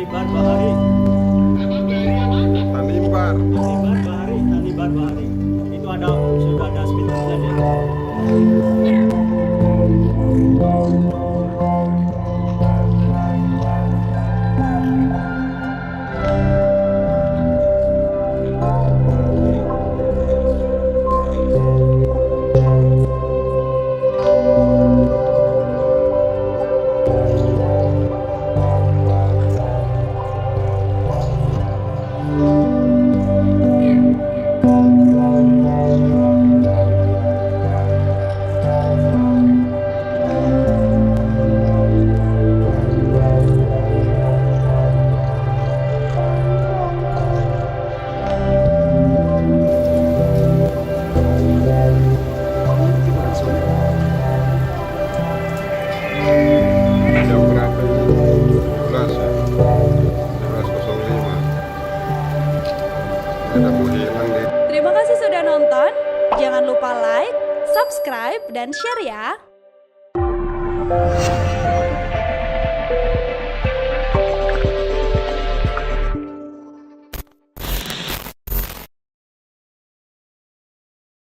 Tanibar Bahari. Tanibar Bahari. Itu sudah ada spidolnya deh. Jam berapa ini? 11 ya? 11.05. Udah mau hilang deh. Terima kasih sudah nonton. Jangan lupa like, subscribe, dan share ya.